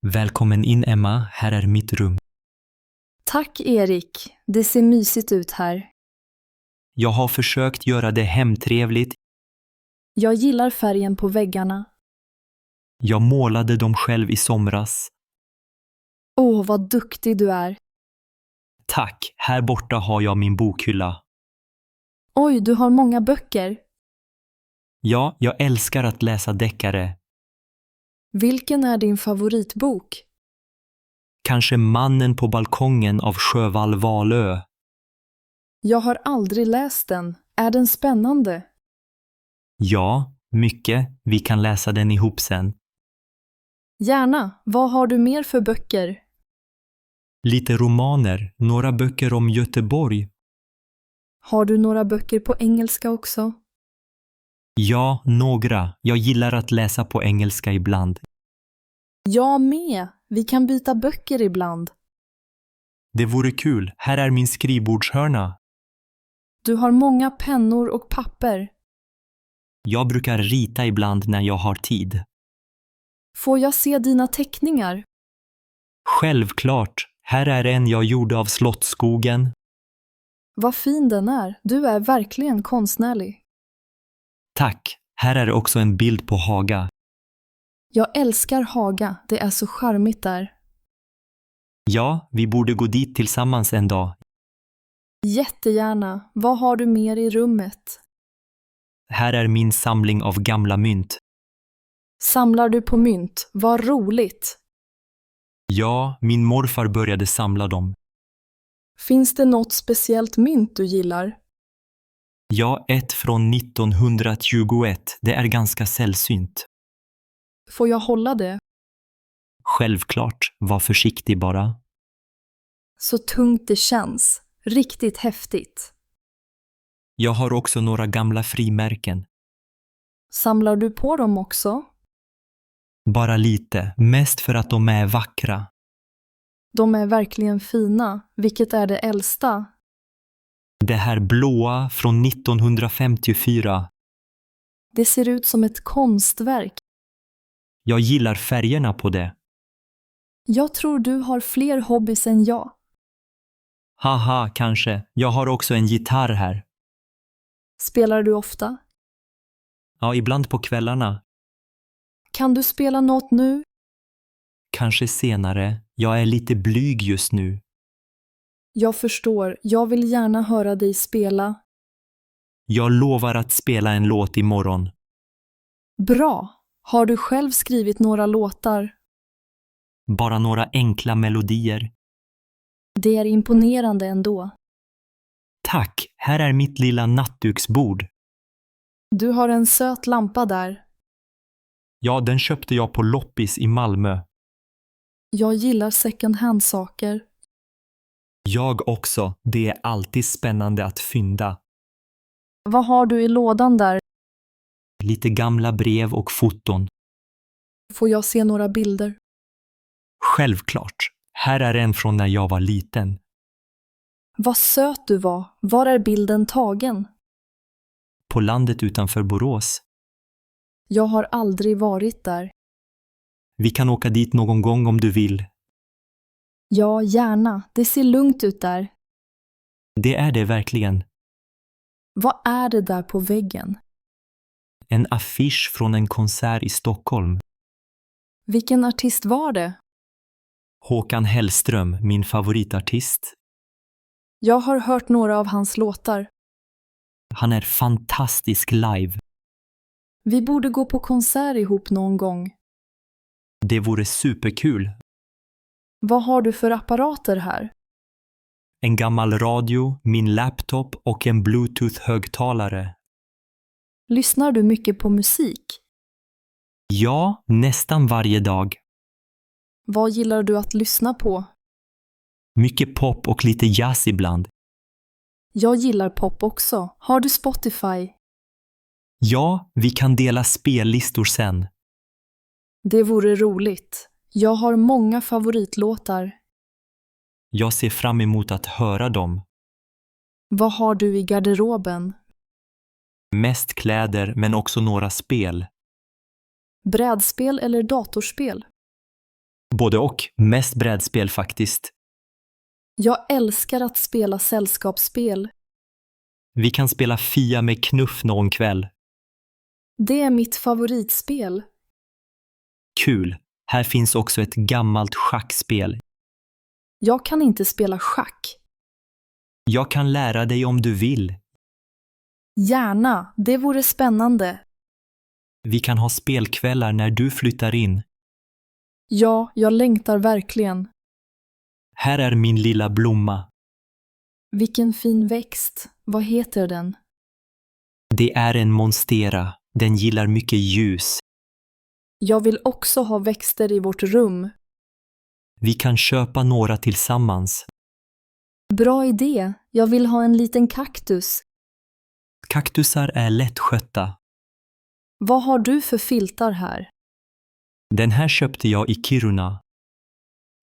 Välkommen in Emma, här är mitt rum. Tack Erik, det ser mysigt ut här. Jag har försökt göra det hemtrevligt. Jag gillar färgen på väggarna. Jag målade dem själv i somras. Åh, vad duktig du är. Tack, här borta har jag min bokhylla. Oj, du har många böcker. Ja, jag älskar att läsa deckare. Vilken är din favoritbok? Kanske Mannen på balkongen av Sjövall Valö. Jag har aldrig läst den. Är den spännande? Ja, mycket. Vi kan läsa den ihop sen. Gärna. Vad har du mer för böcker? Lite romaner, några böcker om Göteborg. Har du några böcker på engelska också? Ja, några. Jag gillar att läsa på engelska ibland. Jag med. Vi kan byta böcker ibland. Det vore kul. Här är min skrivbordshörna. Du har många pennor och papper. Jag brukar rita ibland när jag har tid. Får jag se dina teckningar? Självklart. Här är en jag gjorde av Slottsskogen. Vad fin den är. Du är verkligen konstnärlig. Tack. Här är också en bild på Haga. Jag älskar Haga. Det är så charmigt där. Ja, vi borde gå dit tillsammans en dag. Jättegärna. Vad har du mer i rummet? Här är min samling av gamla mynt. Samlar du på mynt? Vad roligt. Ja, min morfar började samla dem. Finns det något speciellt mynt du gillar? Ja, ett från 1921. Det är ganska sällsynt. Får jag hålla det? Självklart, var försiktig bara. Så tungt det känns. Riktigt häftigt. Jag har också några gamla frimärken. Samlar du på dem också? Bara lite, mest för att de är vackra. De är verkligen fina. Vilket är det äldsta? Det här blåa från 1954. Det ser ut som ett konstverk. Jag gillar färgerna på det. Jag tror du har fler hobbys än jag. Haha, kanske. Jag har också en gitarr här. Spelar du ofta? Ja, ibland på kvällarna. Kan du spela något nu? Kanske senare. Jag är lite blyg just nu. Jag förstår. Jag vill gärna höra dig spela. Jag lovar att spela en låt imorgon. Bra! Har du själv skrivit några låtar? Bara några enkla melodier. Det är imponerande ändå. Tack, här är mitt lilla nattduksbord. Du har en söt lampa där. Ja, den köpte jag på loppis i Malmö. Jag gillar second hand-saker. Jag också. Det är alltid spännande att fynda. Vad har du i lådan där? Lite gamla brev och foton. Får jag se några bilder? Självklart. Här är en från när jag var liten. Vad söt du var. Var är bilden tagen? På landet utanför Borås. Jag har aldrig varit där. Vi kan åka dit någon gång om du vill. Ja, gärna. Det ser lugnt ut där. Det är det verkligen. Vad är det där på väggen? En affisch från en konsert i Stockholm. Vilken artist var det? Håkan Hellström, min favoritartist. Jag har hört några av hans låtar. Han är fantastisk live. Vi borde gå på konsert ihop någon gång. Det vore superkul. Vad har du för apparater här? En gammal radio, min laptop och en Bluetooth-högtalare. Lyssnar du mycket på musik? Ja, nästan varje dag. Vad gillar du att lyssna på? Mycket pop och lite jazz ibland. Jag gillar pop också. Har du Spotify? Ja, vi kan dela spellistor sen. Det vore roligt. Jag har många favoritlåtar. Jag ser fram emot att höra dem. Vad har du i garderoben? Mest kläder men också några spel. Brädspel eller datorspel? Både och, mest brädspel faktiskt. Jag älskar att spela sällskapsspel. Vi kan spela Fia med knuff någon kväll. Det är mitt favoritspel. Kul. Här finns också ett gammalt schackspel. Jag kan inte spela schack. Jag kan lära dig om du vill. Gärna, det vore spännande. Vi kan ha spelkvällar när du flyttar in. Ja, jag längtar verkligen. Här är min lilla blomma. Vilken fin växt. Vad heter den? Det är en monstera. Den gillar mycket ljus. Jag vill också ha växter i vårt rum. Vi kan köpa några tillsammans. Bra idé. Jag vill ha en liten kaktus. Kaktusar är lättskötta. Vad har du för filtar här? Den här köpte jag i Kiruna.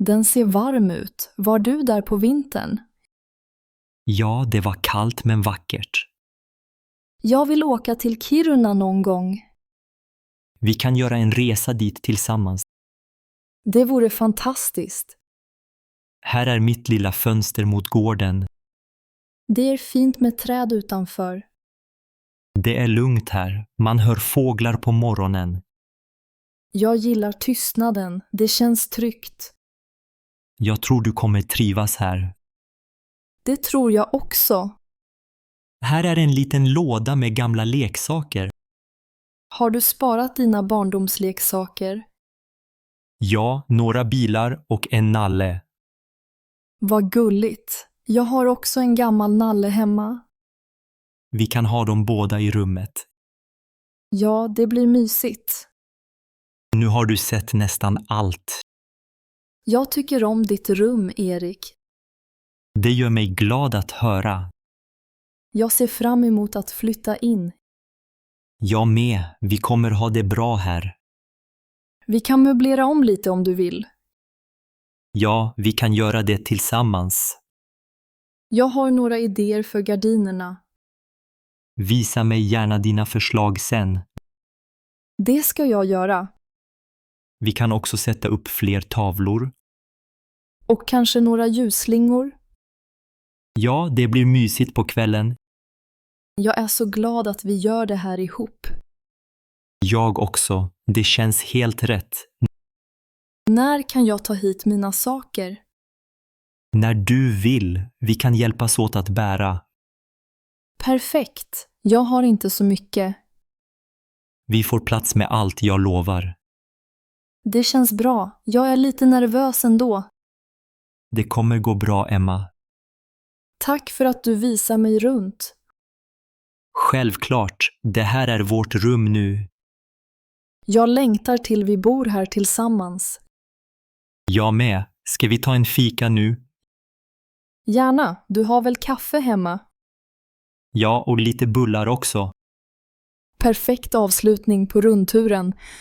Den ser varm ut. Var du där på vintern? Ja, det var kallt men vackert. Jag vill åka till Kiruna någon gång. Vi kan göra en resa dit tillsammans. Det vore fantastiskt. Här är mitt lilla fönster mot gården. Det är fint med träd utanför. Det är lugnt här. Man hör fåglar på morgonen. Jag gillar tystnaden. Det känns tryggt. Jag tror du kommer trivas här. Det tror jag också. Här är en liten låda med gamla leksaker. Har du sparat dina barndomsleksaker? Ja, några bilar och en nalle. Vad gulligt. Jag har också en gammal nalle hemma. Vi kan ha dem båda i rummet. Ja, det blir mysigt. Nu har du sett nästan allt. Jag tycker om ditt rum, Erik. Det gör mig glad att höra. Jag ser fram emot att flytta in. Jag med. Vi kommer ha det bra här. Vi kan möblera om lite om du vill. Ja, vi kan göra det tillsammans. Jag har några idéer för gardinerna. Visa mig gärna dina förslag sen. Det ska jag göra. Vi kan också sätta upp fler tavlor. Och kanske några ljusslingor. Ja, det blir mysigt på kvällen. Jag är så glad att vi gör det här ihop. Jag också. Det känns helt rätt. När kan jag ta hit mina saker? När du vill. Vi kan hjälpas åt att bära. Perfekt. Jag har inte så mycket. Vi får plats med allt, jag lovar. Det känns bra. Jag är lite nervös ändå. Det kommer gå bra, Emma. Tack för att du visar mig runt. Självklart. Det här är vårt rum nu. Jag längtar till vi bor här tillsammans. Jag med. Ska vi ta en fika nu? Gärna. Du har väl kaffe hemma? Ja, och lite bullar också. Perfekt avslutning på rundturen.